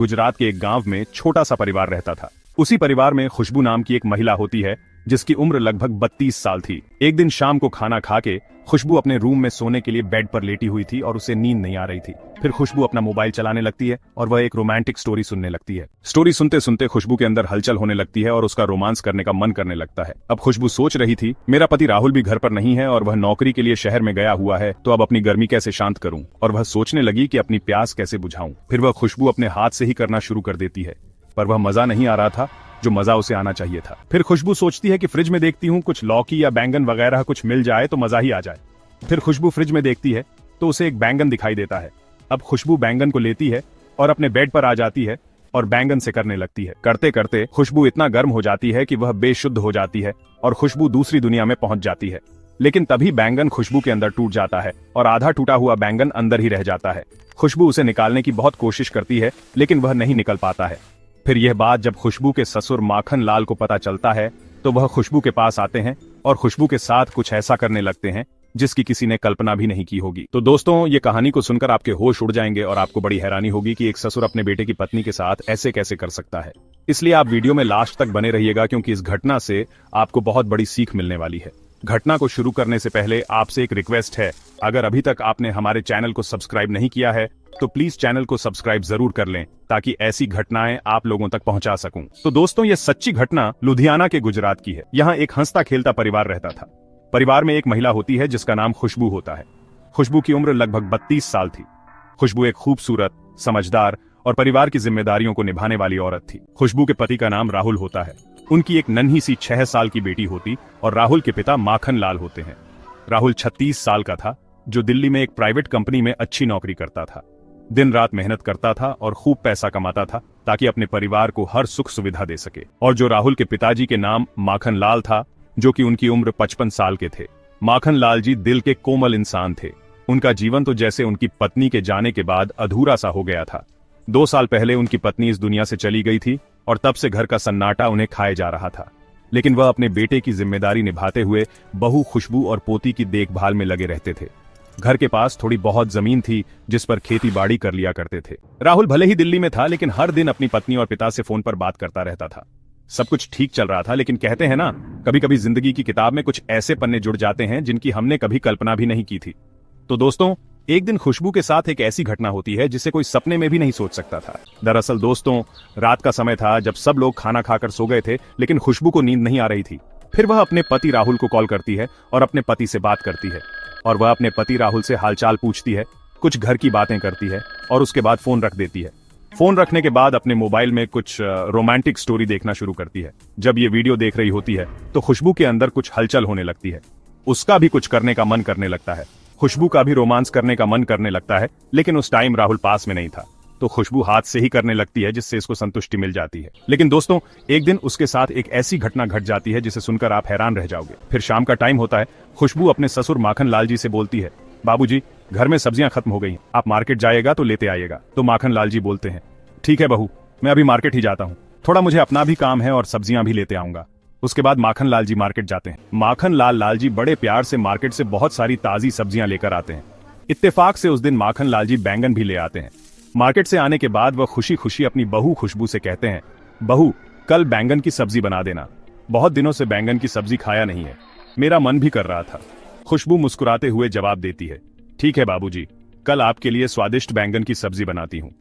गुजरात के एक गांव में छोटा सा परिवार रहता था। उसी परिवार में खुशबू नाम की एक महिला होती है जिसकी उम्र लगभग 32 साल थी। एक दिन शाम को खाना खा के खुशबू अपने रूम में सोने के लिए बेड पर लेटी हुई थी और उसे नींद नहीं आ रही थी। फिर खुशबू अपना मोबाइल चलाने लगती है और वह एक रोमांटिक स्टोरी सुनने लगती है। स्टोरी सुनते सुनते खुशबू के अंदर हलचल होने लगती है और उसका रोमांस करने का मन करने लगता है। अब खुशबू सोच रही थी, मेरा पति राहुल भी घर पर नहीं है और वह नौकरी के लिए शहर में गया हुआ है, तो अब अपनी गर्मी कैसे शांत करूं। और वह सोचने लगी कि अपनी प्यास कैसे बुझाऊं। फिर वह खुशबू अपने हाथ से ही करना शुरू कर देती है, पर वह मजा नहीं आ रहा था जो मजा उसे आना चाहिए था। फिर खुशबू सोचती है कि फ्रिज में देखती हूँ कुछ लौकी या बैंगन वगैरह कुछ मिल जाए तो मजा ही आ जाए। फिर खुशबू फ्रिज में देखती है तो उसे एक बैंगन दिखाई देता है। अब खुशबू बैंगन को लेती है और अपने बेड पर आ जाती है और बैंगन से करने लगती है। करते करते खुशबू इतना गर्म हो जाती है कि वह बेशुद्ध हो जाती है और खुशबू दूसरी दुनिया में पहुंच जाती है। लेकिन तभी बैंगन खुशबू के अंदर टूट जाता है और आधा टूटा हुआ बैंगन अंदर ही रह जाता है। खुशबू उसे निकालने की बहुत कोशिश करती है लेकिन वह नहीं निकल पाता है। फिर यह बात जब खुशबू के ससुर माखन लाल को पता चलता है तो वह खुशबू के पास आते हैं और खुशबू के साथ कुछ ऐसा करने लगते हैं जिसकी किसी ने कल्पना भी नहीं की होगी। तो दोस्तों, ये कहानी को सुनकर आपके होश उड़ जाएंगे और आपको बड़ी हैरानी होगी कि एक ससुर अपने बेटे की पत्नी के साथ ऐसे कैसे कर सकता है। इसलिए आप वीडियो में लास्ट तक बने रहिएगा क्योंकि इस घटना से आपको बहुत बड़ी सीख मिलने वाली है। घटना को शुरू करने से पहले आपसे एक रिक्वेस्ट है, अगर अभी तक आपने हमारे चैनल को सब्सक्राइब नहीं किया है तो प्लीज चैनल को सब्सक्राइब जरूर कर लें ताकि ऐसी घटनाएं आप लोगों तक पहुंचा सकूं। तो दोस्तों, ये सच्ची घटना लुधियाना के गुजरात की है। यहाँ एक हंसता खेलता परिवार रहता था। परिवार में एक महिला होती है जिसका नाम खुशबू होता है। खुशबू की उम्र लगभग 32 साल थी। खुशबू एक खूबसूरत, समझदार और परिवार की जिम्मेदारियों को निभाने वाली औरत थी। खुशबू के पति का नाम राहुल होता है। उनकी एक नन्ही सी 6 साल की बेटी होती और राहुल के पिता माखन लाल होते हैं। राहुल 36 साल का था जो दिल्ली में एक प्राइवेट कंपनी में अच्छी नौकरी करता था। दिन रात मेहनत करता था और खूब पैसा कमाता था ताकि अपने परिवार को हर सुख सुविधा दे सके। और जो राहुल के पिताजी के नाम माखन लाल था, जो कि उनकी उम्र 55 साल के थे। माखन लाल जी दिल के कोमल इंसान थे। उनका जीवन तो जैसे उनकी पत्नी के जाने के बाद अधूरा सा हो गया था। 2 साल पहले उनकी पत्नी इस दुनिया से चली गई थी और तब से घर का सन्नाटा उन्हें खाए जा रहा था। लेकिन वह अपने बेटे की जिम्मेदारी निभाते हुए बहू खुशबू और पोती की देखभाल में लगे रहते थे। घर के पास थोड़ी बहुत जमीन थी जिस पर खेती बाड़ी कर लिया करते थे। राहुल भले ही दिल्ली में था लेकिन हर दिन अपनी पत्नी और पिता से फोन पर बात करता रहता था। सब कुछ ठीक चल रहा था, लेकिन कहते हैं ना, कभी कभी जिंदगी की किताब में कुछ ऐसे पन्ने जुड़ जाते हैं जिनकी हमने कभी कल्पना भी नहीं की थी। तो दोस्तों, एक दिन खुशबू के साथ एक ऐसी घटना होती है जिसे कोई सपने में भी नहीं सोच सकता था। दरअसल दोस्तों, रात का समय था जब सब लोग खाना खाकर सो गए थे, लेकिन खुशबू को नींद नहीं आ रही थी। फिर वह अपने पति राहुल को कॉल करती है और अपने पति से बात करती है और वह अपने पति राहुल से हालचाल पूछती है, कुछ घर की बातें करती है और उसके बाद फोन रख देती है। फोन रखने के बाद अपने मोबाइल में कुछ रोमांटिक स्टोरी देखना शुरू करती है। जब ये वीडियो देख रही होती है तो खुशबू के अंदर कुछ हलचल होने लगती है। उसका भी कुछ करने का मन करने लगता है। खुशबू का भी रोमांस करने का मन करने लगता है, लेकिन उस टाइम राहुल पास में नहीं था, तो खुशबू हाथ से ही करने लगती है जिससे इसको संतुष्टि मिल जाती है। लेकिन दोस्तों, एक दिन उसके साथ एक ऐसी घटना घट जाती है जिसे सुनकर आप हैरान रह जाओगे। फिर शाम का टाइम होता है। खुशबू अपने ससुर माखन लाल जी से बोलती है, बाबूजी, घर में सब्जियां खत्म हो गई, आप मार्केट जाएगा तो लेते आइएगा। तो माखन लाल जी बोलते हैं, ठीक है बहू, मैं अभी मार्केट ही जाता हूँ, थोड़ा मुझे अपना भी काम है और सब्जियां भी लेते आऊंगा। उसके बाद माखन लाल जी मार्केट जाते हैं। माखन लाल जी बड़े प्यार से मार्केट से बहुत सारी ताजी सब्जियां लेकर आते हैं। इत्तेफाक से उस दिन माखन लाल जी बैंगन भी ले आते हैं। मार्केट से आने के बाद वह खुशी खुशी अपनी बहू खुशबू से कहते हैं, बहू, कल बैंगन की सब्जी बना देना, बहुत दिनों से बैंगन की सब्जी खाया नहीं है, मेरा मन भी कर रहा था। खुशबू मुस्कुराते हुए जवाब देती है, ठीक है बाबूजी, कल आपके लिए स्वादिष्ट बैंगन की सब्जी बनाती हूँ।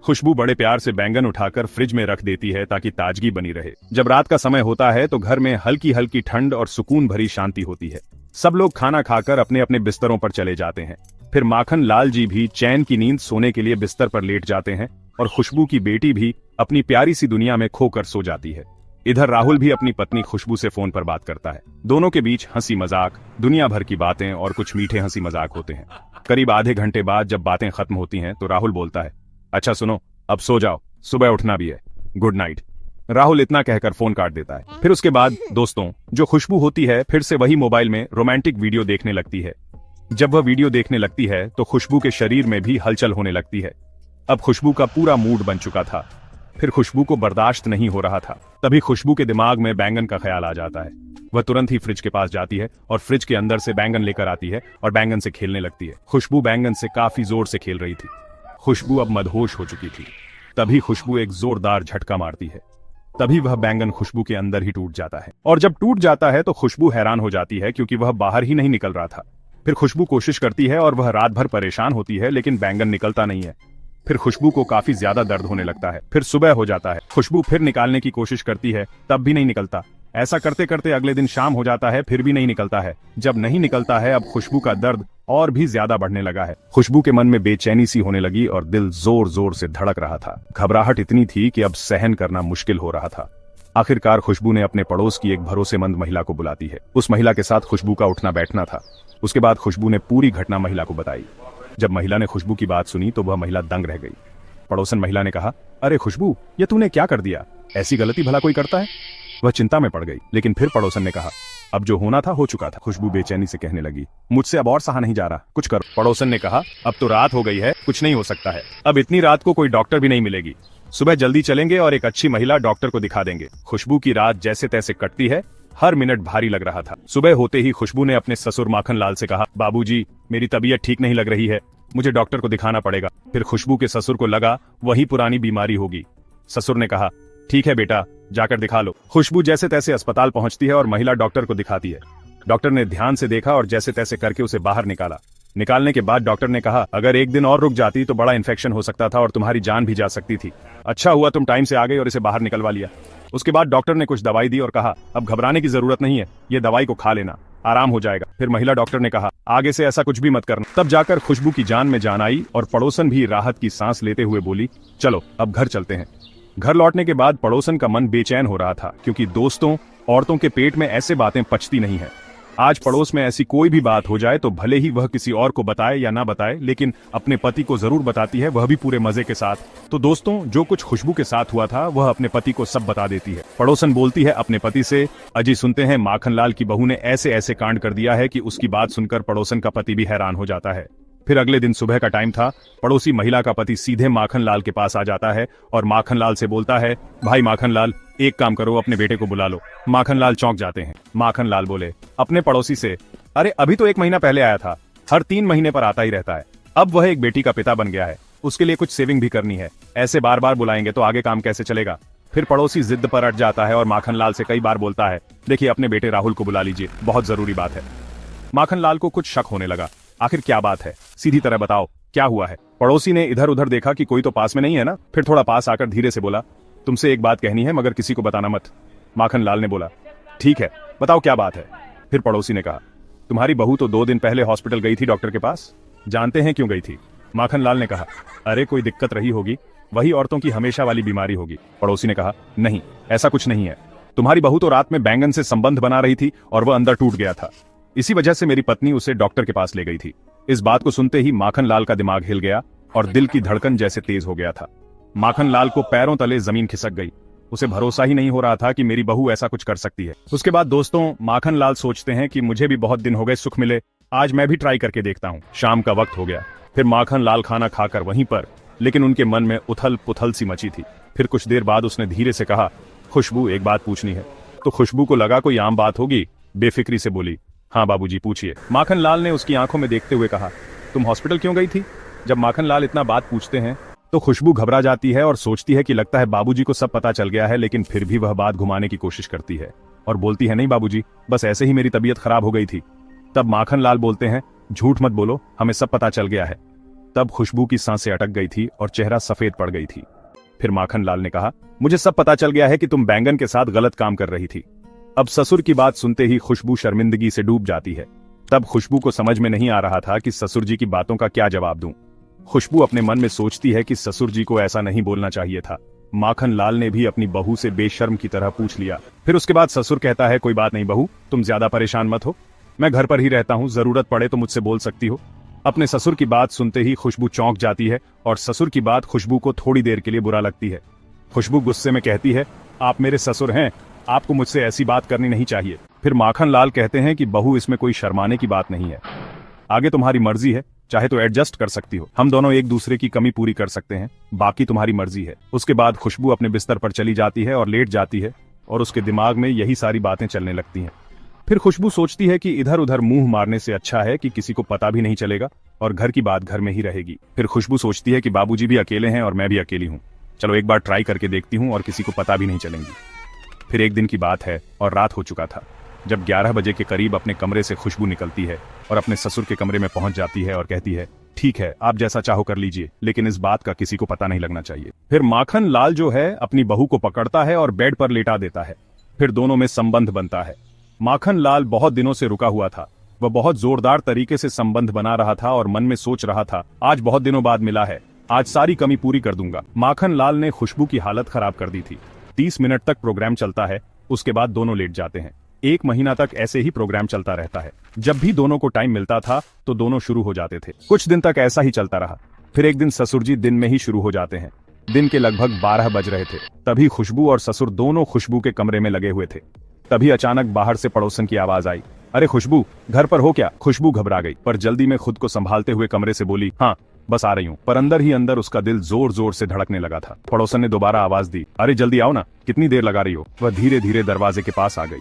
खुशबू बड़े प्यार से बैंगन उठाकर फ्रिज में रख देती है ताकि ताजगी बनी रहे। जब रात का समय होता है तो घर में हल्की हल्की ठंड और सुकून भरी शांति होती है। सब लोग खाना खाकर अपने अपने बिस्तरों पर चले जाते हैं। फिर माखन लाल जी भी चैन की नींद सोने के लिए बिस्तर पर लेट जाते हैं और खुशबू की बेटी भी अपनी प्यारी सी दुनिया में खोकर सो जाती है। इधर राहुल भी अपनी पत्नी खुशबू से फोन पर बात करता है। दोनों के बीच हंसी मजाक, दुनिया भर की बातें और कुछ मीठे हंसी मजाक होते हैं। करीब आधे घंटे बाद जब बातें खत्म होती हैं तो राहुल बोलता है, अच्छा सुनो, अब सो जाओ, सुबह उठना भी है, गुड नाइट। राहुल इतना कहकर फोन काट देता है। फिर उसके बाद दोस्तों, जो खुशबू होती है फिर से वही मोबाइल में रोमांटिक वीडियो देखने लगती है। जब वह वीडियो देखने लगती है तो खुशबू के शरीर में भी हलचल होने लगती है। अब खुशबू का पूरा मूड बन चुका था। फिर खुशबू को बर्दाश्त नहीं हो रहा था। तभी खुशबू के दिमाग में बैंगन का ख्याल आ जाता है। वह तुरंत ही फ्रिज के पास जाती है और फ्रिज के अंदर से बैंगन लेकर आती है और बैंगन से खेलने लगती है। खुशबू बैंगन से काफी जोर से खेल रही थी। खुशबू अब मदहोश हो चुकी थी। तभी खुशबू एक जोरदार झटका मारती है। तभी वह बैंगन खुशबू के अंदर ही टूट जाता है, और जब टूट जाता है तो खुशबू हैरान हो जाती है क्योंकि वह बाहर ही नहीं निकल रहा था। फिर खुशबू कोशिश करती है और वह रात भर परेशान होती है, लेकिन बैंगन निकलता नहीं है। फिर खुशबू को काफी ज्यादा दर्द होने लगता है। फिर सुबह हो जाता है, खुशबू फिर निकालने की कोशिश करती है, तब भी नहीं निकलता। ऐसा करते करते अगले दिन शाम हो जाता है, फिर भी नहीं निकलता है। जब नहीं निकलता है, अब खुशबू का दर्द और भी ज्यादा बढ़ने लगा है। खुशबू के मन में बेचैनी सी होने लगी और दिल जोर जोर से धड़क रहा था। घबराहट इतनी थी कि अब सहन करना मुश्किल हो रहा था। आखिरकार खुशबू ने अपने पड़ोस की एक भरोसेमंद महिला को बुलाती है। उस महिला के साथ खुशबू का उठना बैठना था। उसके बाद खुशबू ने पूरी घटना महिला को बताई। जब महिला ने खुशबू की बात सुनी तो वह महिला दंग रह गई। पड़ोसन महिला ने कहा, अरे खुशबू, ये तूने क्या कर दिया? ऐसी गलती भला कोई करता है? वह चिंता में पड़ गई, लेकिन फिर पड़ोसन ने कहा, अब जो होना था हो चुका था। खुशबू बेचैनी से कहने लगी, मुझसे अब और सहा नहीं जा रहा, कुछ करो। पड़ोसन ने कहा, अब तो रात हो गई है, कुछ नहीं हो सकता है। अब इतनी रात को कोई डॉक्टर भी नहीं मिलेगी। सुबह जल्दी चलेंगे और एक अच्छी महिला डॉक्टर को दिखा देंगे। खुशबू की रात जैसे तैसे कटती है, हर मिनट भारी लग रहा था। सुबह होते ही खुशबू ने अपने ससुर माखनलाल से कहा, बाबूजी, मेरी तबीयत ठीक नहीं लग रही है, मुझे डॉक्टर को दिखाना पड़ेगा। फिर खुशबू के ससुर को लगा वही पुरानी बीमारी होगी। ससुर ने कहा, ठीक है बेटा, जाकर दिखा लो। खुशबू जैसे तैसे अस्पताल पहुंचती है और महिला डॉक्टर को दिखाती है। डॉक्टर ने ध्यान से देखा और जैसे तैसे करके उसे बाहर निकाला। निकालने के बाद डॉक्टर ने कहा, अगर एक दिन और रुक जाती तो बड़ा इन्फेक्शन हो सकता था और तुम्हारी जान भी जा सकती थी। अच्छा हुआ तुम टाइम से आ गई और इसे बाहर निकलवा लिया। उसके बाद डॉक्टर ने कुछ दवाई दी और कहा, अब घबराने की जरूरत नहीं है, ये दवाई को खा लेना, आराम हो जाएगा। फिर महिला डॉक्टर ने कहा, आगे से ऐसा कुछ भी मत करना। तब जाकर खुशबू की जान में जान आई और पड़ोसन भी राहत की सांस लेते हुए बोली, चलो अब घर चलते हैं। घर लौटने के बाद पड़ोसन का मन बेचैन हो रहा था, क्योंकि दोस्तों, औरतों के पेट में ऐसे बातें पचती नहीं है। आज पड़ोस में ऐसी कोई भी बात हो जाए तो भले ही वह किसी और को बताए या ना बताए, लेकिन अपने पति को जरूर बताती है, वह भी पूरे मजे के साथ। तो दोस्तों, जो कुछ खुशबू के साथ हुआ था वह अपने पति को सब बता देती है। पड़ोसन बोलती है अपने पति से, अजी सुनते हैं माखनलाल की बहू ने ऐसे ऐसे कांड कर दिया है कि उसकी बात सुनकर पड़ोसन का पति भी हैरान हो जाता है। फिर अगले दिन सुबह का टाइम था। पड़ोसी महिला का पति सीधे माखनलाल के पास आ जाता है और माखनलाल से बोलता है, भाई माखनलाल, एक काम करो, अपने बेटे को बुला लो। माखनलाल चौंक जाते हैं। माखनलाल बोले अपने पड़ोसी से, अरे अभी तो 1 महीना पहले आया था, हर 3 महीने पर आता ही रहता है। अब वह एक बेटी का पिता बन गया है, उसके लिए कुछ सेविंग भी करनी है। ऐसे बार बार बुलाएंगे तो आगे काम कैसे चलेगा? फिर पड़ोसी जिद पर अट जाता है और माखनलाल से कई बार बोलता है, देखिए अपने बेटे राहुल को बुला लीजिए, बहुत जरूरी बात है। माखनलाल को कुछ शक होने लगा, आखिर क्या बात है, सीधी तरह बताओ, क्या हुआ है? पड़ोसी ने इधर उधर देखा कि कोई तो पास में नहीं है ना। फिर थोड़ा पास आकर धीरे से बोला, तुमसे एक बात कहनी है, मगर किसी को बताना मत। माखनलाल ने बोला, ठीक है, बताओ क्या बात है। फिर पड़ोसी ने कहा, तुम्हारी बहू तो 2 दिन पहले हॉस्पिटल गई थी डॉक्टर के पास, जानते हैं क्यों गई थी? माखनलाल ने कहा, अरे कोई दिक्कत रही होगी, वही औरतों की हमेशा वाली बीमारी होगी। पड़ोसी ने कहा, नहीं, ऐसा कुछ नहीं है, तुम्हारी बहू तो रात में बैंगन से संबंध बना रही थी और वह अंदर टूट गया था, इसी वजह से मेरी पत्नी उसे डॉक्टर के पास ले गई थी। इस बात को सुनते ही माखनलाल का दिमाग हिल गया और दिल की धड़कन जैसे तेज हो गया था। माखनलाल को पैरों तले जमीन खिसक गई। उसे भरोसा ही नहीं हो रहा था कि मेरी बहू ऐसा कुछ कर सकती है। उसके बाद दोस्तों, माखनलाल सोचते हैं कि मुझे भी बहुत दिन हो गए सुख मिले, आज मैं भी ट्राई करके देखता हूँ। शाम का वक्त हो गया। फिर माखनलाल खाना खाकर वहीं पर, लेकिन उनके मन में उथल पुथल सी मची थी। फिर कुछ देर बाद उसने धीरे से कहा, खुशबू, एक बात पूछनी है। तो खुशबू को लगा कोई आम बात होगी, बेफिक्री से बोली, हाँ बाबूजी पूछिए। माखनलाल ने उसकी आंखों में देखते हुए कहा, तुम हॉस्पिटल क्यों गई थी? जब माखनलाल इतना बात पूछते हैं तो खुशबू घबरा जाती है और सोचती है कि लगता है बाबूजी को सब पता चल गया है, लेकिन फिर भी वह बात घुमाने की कोशिश करती है और बोलती है, नहीं बाबूजी, बस ऐसे ही मेरी तबीयत खराब हो गई थी। तब माखनलाल बोलते हैं, झूठ मत बोलो, हमें सब पता चल गया है। तब खुशबू की सांसें अटक गई थी और चेहरा सफेद पड़ गई थी। फिर माखनलाल ने कहा, मुझे सब पता चल गया है कि तुम बैंगन के साथ गलत काम कर रही थी। अब ससुर की बात सुनते ही खुशबू शर्मिंदगी से डूब जाती है। तब खुशबू को समझ में नहीं आ रहा था कि ससुर जी की बातों का क्या जवाब दूं। खुशबू अपने मन में सोचती है कि ससुर जी को ऐसा नहीं बोलना चाहिए था। माखनलाल ने भी अपनी बहू से बेशर्म की तरह पूछ लिया। फिर उसके बाद ससुर कहता है, कोई बात नहीं बहू, तुम ज्यादा परेशान मत हो, मैं घर पर ही रहता हूँ, जरूरत पड़े तो मुझसे बोल सकती हो। अपने ससुर की बात सुनते ही खुशबू चौंक जाती है और ससुर की बात खुशबू को थोड़ी देर के लिए बुरा लगती है। खुशबू गुस्से में कहती है, आप मेरे ससुर हैं, आपको मुझसे ऐसी बात करनी नहीं चाहिए। फिर माखनलाल कहते हैं कि बहू, इसमें कोई शर्माने की बात नहीं है, आगे तुम्हारी मर्जी है, चाहे तो एडजस्ट कर सकती हो, हम दोनों एक दूसरे की कमी पूरी कर सकते हैं, बाकी तुम्हारी मर्जी है। उसके बाद खुशबू अपने बिस्तर पर चली जाती है और लेट जाती है और उसके दिमाग में यही सारी बातें चलने लगती हैं। फिर खुशबू सोचती है कि इधर उधर मुंह मारने से अच्छा है कि किसी को पता भी नहीं चलेगा और घर की बात घर में ही रहेगी। फिर खुशबू सोचती है कि बाबूजी भी अकेले हैं और मैं भी अकेली हूँ, चलो एक बार ट्राई करके देखती हूँ और किसी को पता भी नहीं चलेंगी। फिर एक दिन की बात है और रात हो चुका था जब 11 बजे के करीब अपने कमरे से खुशबू निकलती है और अपने ससुर के कमरे में पहुंच जाती है और कहती है, ठीक है आप जैसा चाहो कर लीजिए, लेकिन इस बात का किसी को पता नहीं लगना चाहिए। फिर माखन लाल जो है अपनी बहू को पकड़ता है और बेड पर लेटा देता है। फिर दोनों में संबंध बनता है। माखन लाल बहुत दिनों से रुका हुआ था। वह बहुत जोरदार तरीके से संबंध बना रहा था और मन में सोच रहा था, आज बहुत दिनों बाद मिला है, आज सारी कमी पूरी कर दूंगा। माखन लाल ने खुशबू की हालत खराब कर दी थी। 30 मिनट तक प्रोग्राम चलता है, उसके बाद दोनों लेट जाते हैं। 1 महीना तक ऐसे ही प्रोग्राम चलता रहता है। जब भी दोनों को टाइम मिलता था तो दोनों शुरू हो जाते थे। कुछ दिन तक ऐसा ही चलता रहा। फिर एक दिन ससुर जी दिन में ही शुरू हो जाते हैं। दिन के लगभग 12 बज रहे थे। तभी खुशबू और ससुर दोनों खुशबू के कमरे में लगे हुए थे। तभी अचानक बाहर से पड़ोसन की आवाज आई, अरे खुशबू घर पर हो क्या? खुशबू घबरा गई पर जल्दी में खुद को संभालते हुए कमरे से बोली, हाँ बस आ रही हूँ। पर अंदर ही अंदर उसका दिल जोर जोर से धड़कने लगा था। पड़ोसन ने दोबारा आवाज दी, अरे जल्दी आओ ना, कितनी देर लगा रही हो? वह धीरे धीरे दरवाजे के पास आ गई।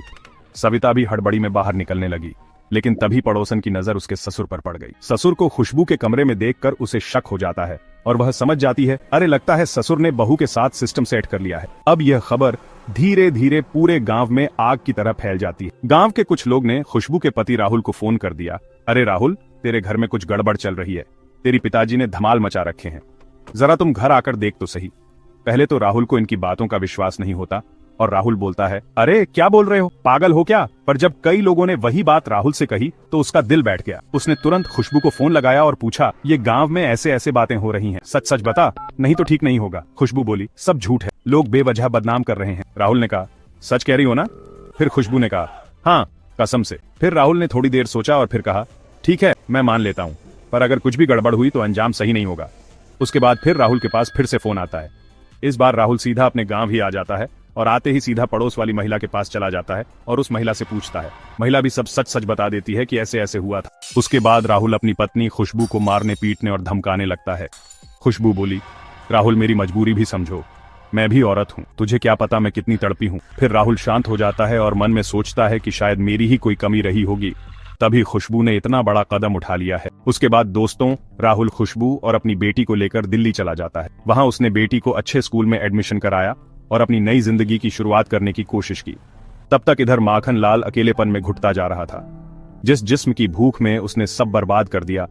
सविता भी हड़बड़ी में बाहर निकलने लगी, लेकिन तभी पड़ोसन की नजर उसके ससुर पर पड़ गई। ससुर को खुशबू के कमरे में देखकर उसे शक हो जाता है और वह समझ जाती है, अरे लगता है ससुर ने बहू के साथ सिस्टम सेट कर लिया है। अब यह खबर धीरे धीरे पूरे गांव में आग की तरह फैल जाती है। गांव के कुछ लोग ने खुशबू के पति राहुल को फोन कर दिया, अरे राहुल तेरे घर में कुछ गड़बड़ चल रही है, तेरी पिताजी ने धमाल मचा रखे हैं, जरा तुम घर आकर देख तो सही। पहले तो राहुल को इनकी बातों का विश्वास नहीं होता और राहुल बोलता है, अरे क्या बोल रहे हो, पागल हो क्या? पर जब कई लोगों ने वही बात राहुल से कही तो उसका दिल बैठ गया। उसने तुरंत खुशबू को फोन लगाया और पूछा, ये गांव में ऐसे ऐसे बातें हो रही हैं, सच सच बता, नहीं तो ठीक नहीं होगा। खुशबू बोली, सब झूठ है, लोग बेवजह बदनाम कर रहे हैं। राहुल ने कहा, सच कह रही हो ना? फिर खुशबू ने कहा, हाँ कसम से। फिर राहुल ने थोड़ी देर सोचा और फिर कहा, ठीक है मैं मान लेता हूँ, पर अगर कुछ भी गड़बड़ हुई तो अंजाम सही नहीं होगा। उसके बाद फिर राहुल के पास फिर से फोन आता है। इस बार राहुल सीधा अपने गांव ही आ जाता है और आते ही सीधा पड़ोस वाली महिला के पास चला जाता है और उस महिला से पूछता है। महिला भी सब सच सच बता देती है कि ऐसे ऐसे हुआ था। उसके बाद राहुल अपनी पत्नी खुशबू को मारने पीटने और धमकाने लगता है। खुशबू बोली, राहुल मेरी मजबूरी भी समझो, मैं भी औरत हूँ, तुझे क्या पता मैं कितनी तड़पी हूँ। फिर राहुल शांत हो जाता है और मन में सोचता है कि शायद मेरी ही कोई कमी रही होगी, तभी खुशबू ने इतना बड़ा कदम उठा लिया है। उसके बाद दोस्तों राहुल खुशबू और अपनी बेटी को लेकर दिल्ली चला जाता है। वहां उसने बेटी को अच्छे स्कूल में एडमिशन कराया और अपनी नई जिंदगी की शुरुआत करने की कोशिश की। तब तक इधर माखन लाल अकेलेपन में घुटता जा रहा था। जिस जिस्म की भूख में उसने सब बर्बाद कर दिया,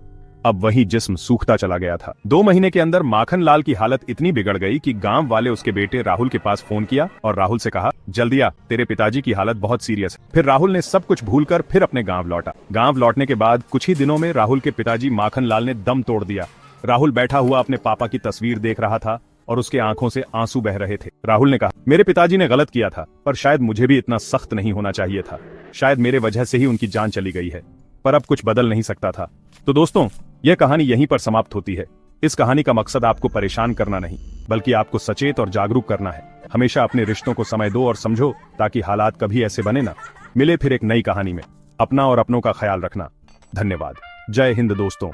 अब वही जिस्म सूखता चला गया था। 2 महीने के अंदर माखन लाल की हालत इतनी बिगड़ गई कि गांव वाले उसके बेटे राहुल के पास फोन किया और राहुल से कहा, जल्दी आ, तेरे पिताजी की हालत बहुत सीरियस है। फिर राहुल ने सब कुछ भूलकर फिर अपने गांव लौटा। गांव लौटने के बाद कुछ ही दिनों में राहुल के पिताजी माखन लाल ने दम तोड़ दिया। राहुल बैठा हुआ अपने पापा की तस्वीर देख रहा था और उसके आंखों से आंसू बह रहे थे। राहुल ने कहा, मेरे पिताजी ने गलत किया था, पर शायद मुझे भी इतना सख्त नहीं होना चाहिए था। शायद मेरे वजह से ही उनकी जान चली गई है, पर अब कुछ बदल नहीं सकता था। तो दोस्तों यह कहानी यहीं पर समाप्त होती है। इस कहानी का मकसद आपको परेशान करना नहीं, बल्कि आपको सचेत और जागरूक करना है। हमेशा अपने रिश्तों को समय दो और समझो, ताकि हालात कभी ऐसे बने ना। मिले फिर एक नई कहानी में। अपना और अपनों का ख्याल रखना। धन्यवाद। जय हिंद दोस्तों।